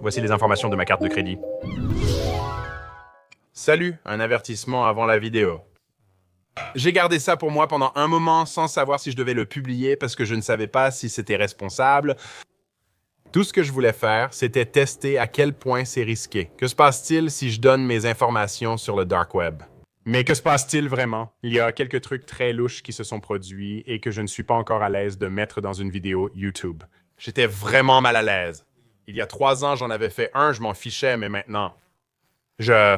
Voici les informations de ma carte de crédit. Salut, un avertissement avant la vidéo. J'ai gardé ça pour moi pendant un moment sans savoir si je devais le publier parce que je ne savais pas si c'était responsable. Tout ce que je voulais faire, c'était tester à quel point c'est risqué. Que se passe-t-il si je donne mes informations sur le dark web? Mais que se passe-t-il vraiment? Il y a quelques trucs très louches qui se sont produits et que je ne suis pas encore à l'aise de mettre dans une vidéo YouTube. J'étais vraiment mal à l'aise. Il y a 3 ans, j'en avais fait un, je m'en fichais, mais maintenant, je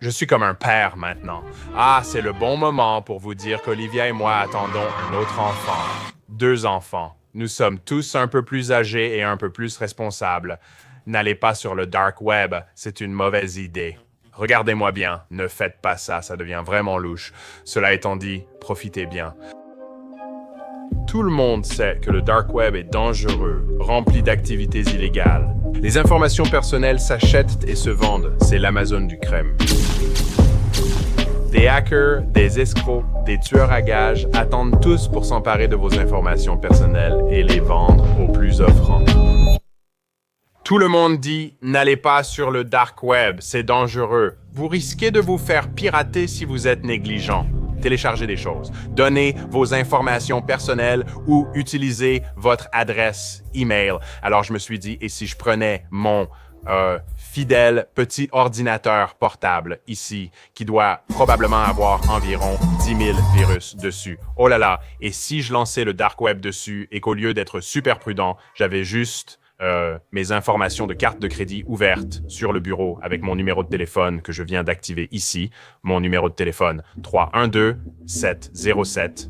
suis comme un père maintenant. Ah, c'est le bon moment pour vous dire qu'Olivia et moi attendons un autre enfant. 2 enfants. Nous sommes tous un peu plus âgés et un peu plus responsables. N'allez pas sur le dark web, c'est une mauvaise idée. Regardez-moi bien, ne faites pas ça, ça devient vraiment louche. Cela étant dit, profitez bien. Tout le monde sait que le dark web est dangereux, rempli d'activités illégales. Les informations personnelles s'achètent et se vendent, c'est l'Amazon du crème. Des hackers, des escrocs, des tueurs à gages attendent tous pour s'emparer de vos informations personnelles et les vendre aux plus offrants. Tout le monde dit « N'allez pas sur le dark web, c'est dangereux. Vous risquez de vous faire pirater si vous êtes négligent. » Téléchargez des choses, donnez vos informations personnelles ou utilisez votre adresse email. Alors je me suis dit, et si je prenais mon fidèle petit ordinateur portable ici, qui doit probablement avoir environ 10 000 virus dessus. Oh là là, et si je lançais le dark web dessus et qu'au lieu d'être super prudent, j'avais juste mes informations de carte de crédit ouvertes sur le bureau avec mon numéro de téléphone que je viens d'activer ici, mon numéro de téléphone 312-7070.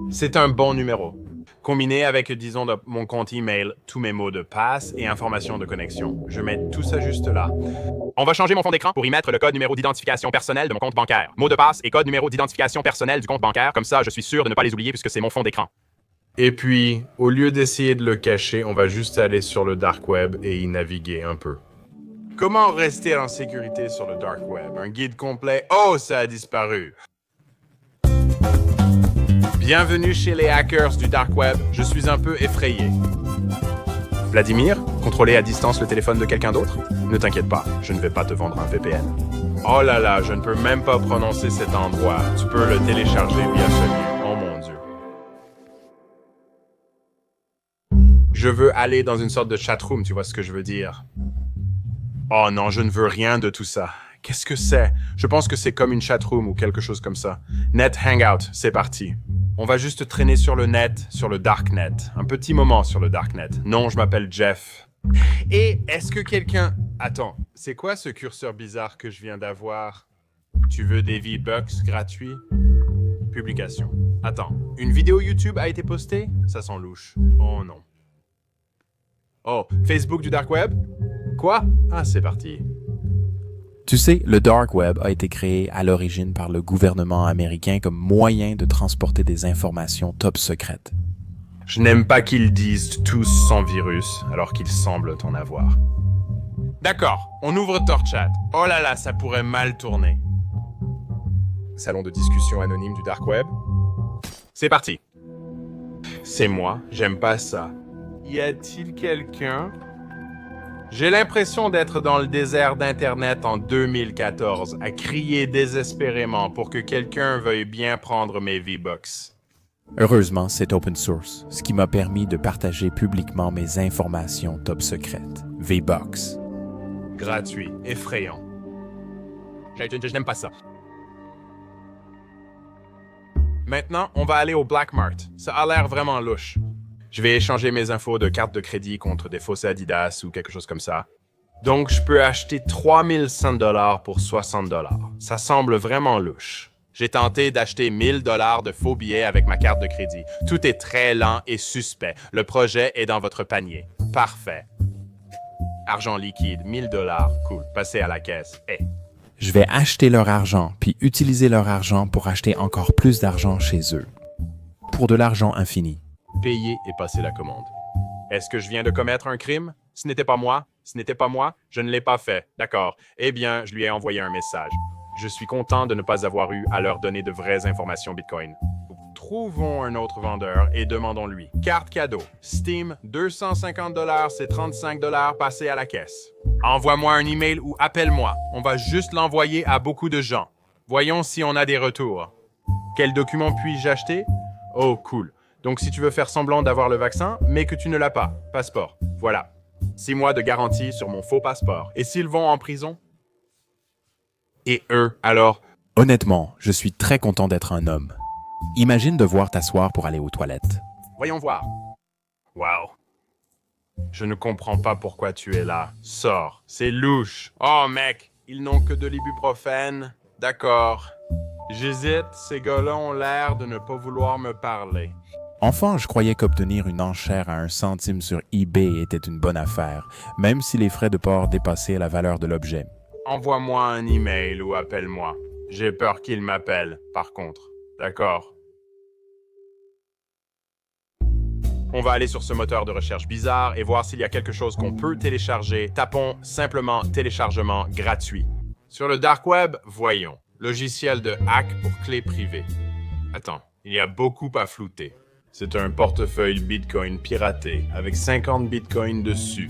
C'est un bon numéro. Combiné avec, disons, mon compte email, tous mes mots de passe et informations de connexion. Je mets tout ça juste là. On va changer mon fond d'écran pour y mettre le code numéro d'identification personnel de mon compte bancaire. Mot de passe et code numéro d'identification personnel du compte bancaire. Comme ça, je suis sûr de ne pas les oublier puisque c'est mon fond d'écran. Et puis, au lieu d'essayer de le cacher, on va juste aller sur le dark web et y naviguer un peu. Comment rester en sécurité sur le dark web? Un guide complet? Oh, ça a disparu! Bienvenue chez les hackers du dark web. Je suis un peu effrayé. Vladimir, contrôler à distance le téléphone de quelqu'un d'autre? Ne t'inquiète pas, je ne vais pas te vendre un VPN. Oh là là, je ne peux même pas prononcer cet endroit. Tu peux le télécharger via ce lien. Oh mon Dieu. Je veux aller dans une sorte de chatroom, tu vois ce que je veux dire? Oh non, je ne veux rien de tout ça. Qu'est-ce que c'est? Je pense que c'est comme une chatroom ou quelque chose comme ça. Net Hangout, c'est parti. On va juste traîner sur le net, sur le darknet. Un petit moment sur le darknet. Non, je m'appelle Jeff. Et est-ce que quelqu'un... Attends, c'est quoi ce curseur bizarre que je viens d'avoir? Tu veux des V-Bucks gratuits? Publication. Attends, une vidéo YouTube a été postée? Ça sent louche. Oh non. Oh, Facebook du dark web? Quoi? Ah, c'est parti. Tu sais, le dark web a été créé à l'origine par le gouvernement américain comme moyen de transporter des informations top secrètes. Je n'aime pas qu'ils disent tous sans virus, alors qu'ils semblent en avoir. D'accord, on ouvre Torchat. Oh là là, ça pourrait mal tourner. Salon de discussion anonyme du dark web. C'est parti. C'est moi, j'aime pas ça. Y a-t-il quelqu'un? J'ai l'impression d'être dans le désert d'Internet en 2014, à crier désespérément pour que quelqu'un veuille bien prendre mes V-Bucks. Heureusement, c'est open source, ce qui m'a permis de partager publiquement mes informations top secrètes, V-Bucks. Gratuit, effrayant. Je n'aime pas ça. Maintenant, on va aller au Black Mart. Ça a l'air vraiment louche. Je vais échanger mes infos de carte de crédit contre des fausses Adidas ou quelque chose comme ça. Donc, je peux acheter 3100 $ pour 60 $. Ça semble vraiment louche. J'ai tenté d'acheter 1000 $ de faux billets avec ma carte de crédit. Tout est très lent et suspect. Le projet est dans votre panier. Parfait. Argent liquide, 1000 $. Cool. Passez à la caisse. Hey. Je vais acheter leur argent, puis utiliser leur argent pour acheter encore plus d'argent chez eux. Pour de l'argent infini. Payer et passer la commande. Est-ce que je viens de commettre un crime? Ce n'était pas moi. Ce n'était pas moi. Je ne l'ai pas fait. D'accord. Eh bien, je lui ai envoyé un message. Je suis content de ne pas avoir eu à leur donner de vraies informations Bitcoin. Trouvons un autre vendeur et demandons-lui. Carte cadeau. Steam, 250 $, c'est 35 $, passez à la caisse. Envoie-moi un email ou appelle-moi. On va juste l'envoyer à beaucoup de gens. Voyons si on a des retours. Quel document puis-je acheter? Oh, cool. Donc si tu veux faire semblant d'avoir le vaccin, mais que tu ne l'as pas. Passeport. Voilà. 6 mois de garantie sur mon faux passeport. Et s'ils vont en prison? Et eux, alors? Honnêtement, je suis très content d'être un homme. Imagine devoir t'asseoir pour aller aux toilettes. Voyons voir. Wow. Je ne comprends pas pourquoi tu es là. Sors. C'est louche. Oh, mec, ils n'ont que de l'ibuprofène. D'accord. J'hésite, ces gars-là ont l'air de ne pas vouloir me parler. Enfant, je croyais qu'obtenir une enchère à 1 centime sur eBay était une bonne affaire, même si les frais de port dépassaient la valeur de l'objet. Envoie-moi un email ou appelle-moi. J'ai peur qu'il m'appelle, par contre. D'accord. On va aller sur ce moteur de recherche bizarre et voir s'il y a quelque chose qu'on peut télécharger. Tapons simplement téléchargement gratuit. Sur le dark web, voyons. Logiciel de hack pour clé privée. Attends, il y a beaucoup à flouter. C'est un portefeuille Bitcoin piraté avec 50 Bitcoins dessus.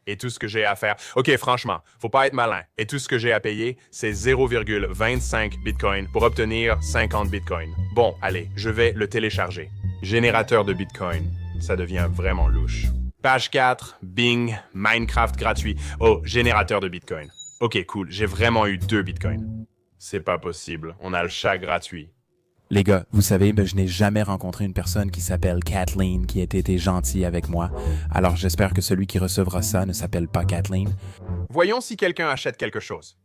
Et tout ce que j'ai à faire... Ok, franchement, faut pas être malin. Et tout ce que j'ai à payer, c'est 0,25 Bitcoin pour obtenir 50 Bitcoin. Bon, allez, je vais le télécharger. Générateur de Bitcoin. Ça devient vraiment louche. Page 4, Bing, Minecraft gratuit. Oh, générateur de Bitcoin. Ok, cool, j'ai vraiment eu 2 Bitcoins. C'est pas possible, on a le chat gratuit. Les gars, vous savez, je n'ai jamais rencontré une personne qui s'appelle Kathleen qui ait été gentille avec moi. Alors j'espère que celui qui recevra ça ne s'appelle pas Kathleen. Voyons si quelqu'un achète quelque chose.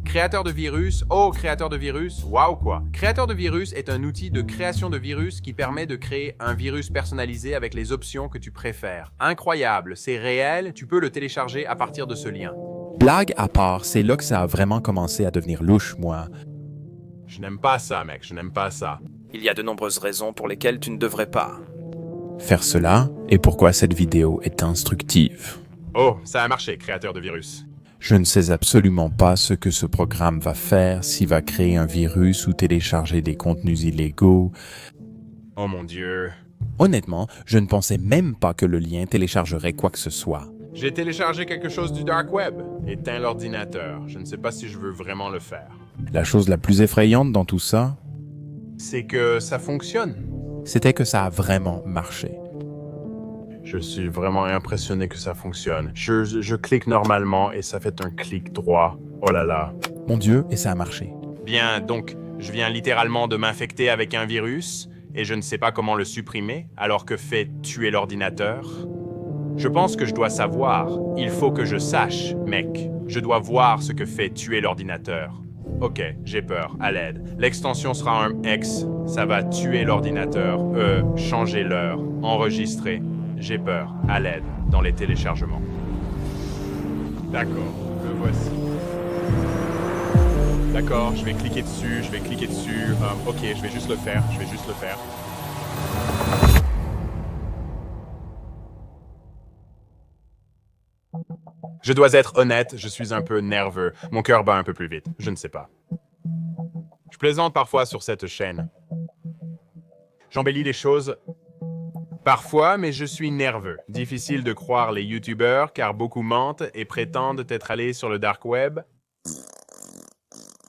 Créateur de virus. Oh, créateur de virus. Waouh quoi. Créateur de virus est un outil de création de virus qui permet de créer un virus personnalisé avec les options que tu préfères. Incroyable, c'est réel, tu peux le télécharger à partir de ce lien. Blague à part, c'est là que ça a vraiment commencé à devenir louche, moi. Je n'aime pas ça, mec, je n'aime pas ça. Il y a de nombreuses raisons pour lesquelles tu ne devrais pas faire cela et pourquoi cette vidéo est instructive. Oh, ça a marché, créateur de virus. Je ne sais absolument pas ce que ce programme va faire, s'il va créer un virus ou télécharger des contenus illégaux. Oh mon Dieu. Honnêtement, je ne pensais même pas que le lien téléchargerait quoi que ce soit. J'ai téléchargé quelque chose du dark web. Éteins l'ordinateur. Je ne sais pas si je veux vraiment le faire. La chose la plus effrayante dans tout ça, c'est que ça fonctionne. C'était que ça a vraiment marché. Je suis vraiment impressionné que ça fonctionne. Je clique normalement et ça fait un clic droit. Oh là là. Mon Dieu, et ça a marché. Bien, donc, je viens littéralement de m'infecter avec un virus et je ne sais pas comment le supprimer alors que fait tuer l'ordinateur. Je pense que je dois savoir. Il faut que je sache, mec. Je dois voir ce que fait tuer l'ordinateur. Ok, j'ai peur, à l'aide. L'extension sera un X, ça va tuer l'ordinateur. Changer l'heure, enregistrer. J'ai peur, à l'aide, dans les téléchargements. D'accord, le voici. D'accord, je vais cliquer dessus. Ok, je vais juste le faire. Je dois être honnête, je suis un peu nerveux. Mon cœur bat un peu plus vite, je ne sais pas. Je plaisante parfois sur cette chaîne. J'embellis les choses parfois, mais je suis nerveux. Difficile de croire les youtubeurs, car beaucoup mentent et prétendent être allés sur le dark web.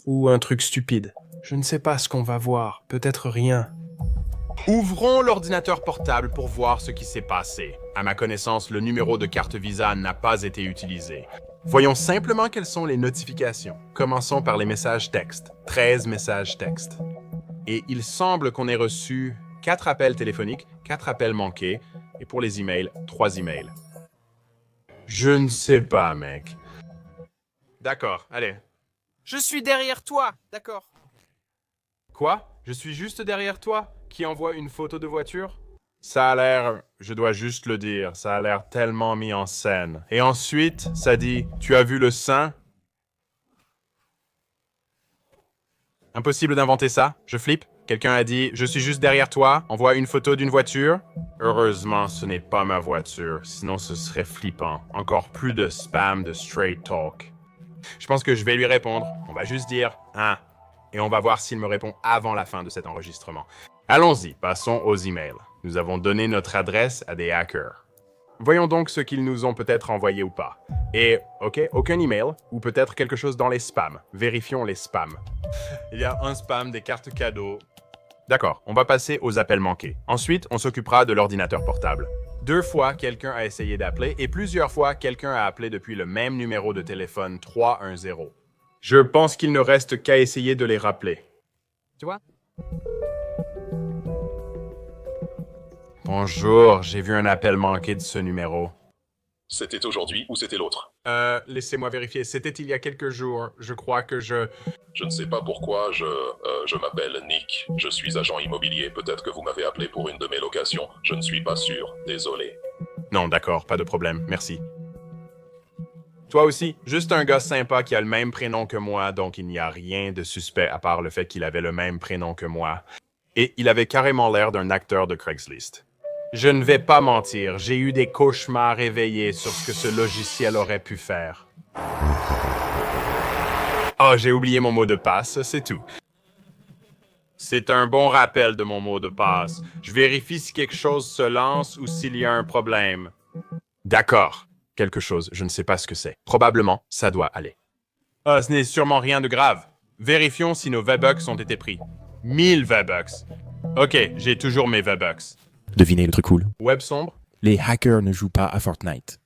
Ou un truc stupide. Je ne sais pas ce qu'on va voir, peut-être rien. Ouvrons l'ordinateur portable pour voir ce qui s'est passé. À ma connaissance, le numéro de carte Visa n'a pas été utilisé. Voyons simplement quelles sont les notifications. Commençons par les messages textes. 13 messages textes. Et il semble qu'on ait reçu 4 appels téléphoniques, 4 appels manqués, et pour les emails, 3 emails. Je ne sais pas, mec. D'accord, allez. Je suis derrière toi, d'accord. Quoi? Je suis juste derrière toi? Qui envoie une photo de voiture? Ça a l'air, je dois juste le dire, ça a l'air tellement mis en scène. Et ensuite, ça dit, tu as vu le sein? Impossible d'inventer ça, je flippe. Quelqu'un a dit, je suis juste derrière toi, envoie une photo d'une voiture. Heureusement, ce n'est pas ma voiture, sinon ce serait flippant. Encore plus de spam de straight talk. Je pense que je vais lui répondre, on va juste dire, hein. Et on va voir s'il me répond avant la fin de cet enregistrement. Allons-y, passons aux emails. Nous avons donné notre adresse à des hackers. Voyons donc ce qu'ils nous ont peut-être envoyé ou pas. Et, ok, aucun email, ou peut-être quelque chose dans les spams. Vérifions les spams. Il y a un spam des cartes cadeaux. D'accord, on va passer aux appels manqués. Ensuite, on s'occupera de l'ordinateur portable. 2 fois, quelqu'un a essayé d'appeler et plusieurs fois, quelqu'un a appelé depuis le même numéro de téléphone 310. Je pense qu'il ne reste qu'à essayer de les rappeler. Tu vois? Bonjour, j'ai vu un appel manqué de ce numéro. C'était aujourd'hui ou c'était l'autre? Laissez-moi vérifier. C'était il y a quelques jours. Je crois que Je ne sais pas pourquoi, je m'appelle Nick. Je suis agent immobilier. Peut-être que vous m'avez appelé pour une de mes locations. Je ne suis pas sûr. Désolé. Non, d'accord, pas de problème. Merci. Toi aussi, juste un gars sympa qui a le même prénom que moi, donc il n'y a rien de suspect à part le fait qu'il avait le même prénom que moi. Et il avait carrément l'air d'un acteur de Craigslist. Je ne vais pas mentir, j'ai eu des cauchemars éveillés sur ce que ce logiciel aurait pu faire. Oh, j'ai oublié mon mot de passe, c'est tout. C'est un bon rappel de mon mot de passe. Je vérifie si quelque chose se lance ou s'il y a un problème. D'accord. Quelque chose, je ne sais pas ce que c'est. Probablement, ça doit aller. Ah, ce n'est sûrement rien de grave. Vérifions si nos V-Bucks ont été pris. 1000 V-Bucks. Ok, j'ai toujours mes V-Bucks. Devinez le truc cool. Web sombre? Les hackers ne jouent pas à Fortnite.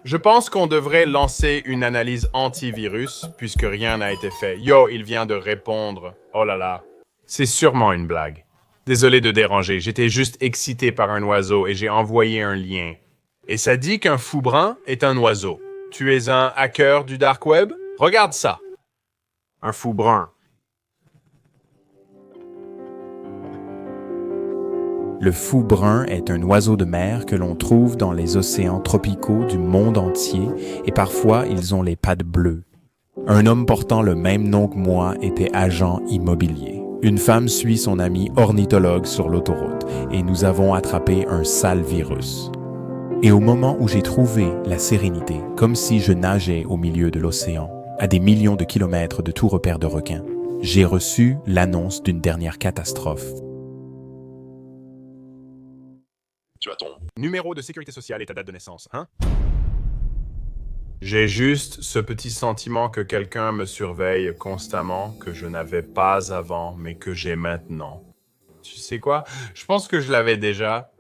Je pense qu'on devrait lancer une analyse antivirus, puisque rien n'a été fait. Yo, il vient de répondre. Oh là là. C'est sûrement une blague. Désolé de déranger, j'étais juste excité par un oiseau et j'ai envoyé un lien. Et ça dit qu'un fou brun est un oiseau. Tu es un hacker du dark web? Regarde ça. Un fou brun. Le fou brun est un oiseau de mer que l'on trouve dans les océans tropicaux du monde entier et parfois ils ont les pattes bleues. Un homme portant le même nom que moi était agent immobilier. Une femme suit son ami ornithologue sur l'autoroute et nous avons attrapé un sale virus. Et au moment où j'ai trouvé la sérénité, comme si je nageais au milieu de l'océan, à des millions de kilomètres de tout repère de requins, j'ai reçu l'annonce d'une dernière catastrophe. Tu as ton... Numéro de sécurité sociale et ta date de naissance, hein? J'ai juste ce petit sentiment que quelqu'un me surveille constamment, que je n'avais pas avant, mais que j'ai maintenant. Tu sais quoi? Je pense que je l'avais déjà.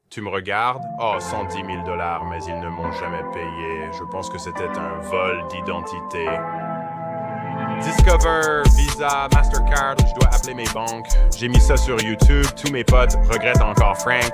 Tu me regardes? Oh, 110 000 $, mais ils ne m'ont jamais payé. Je pense que c'était un vol d'identité. Discover, Visa, Mastercard, je dois appeler mes banques. J'ai mis ça sur YouTube, tous mes potes regrettent encore Frank.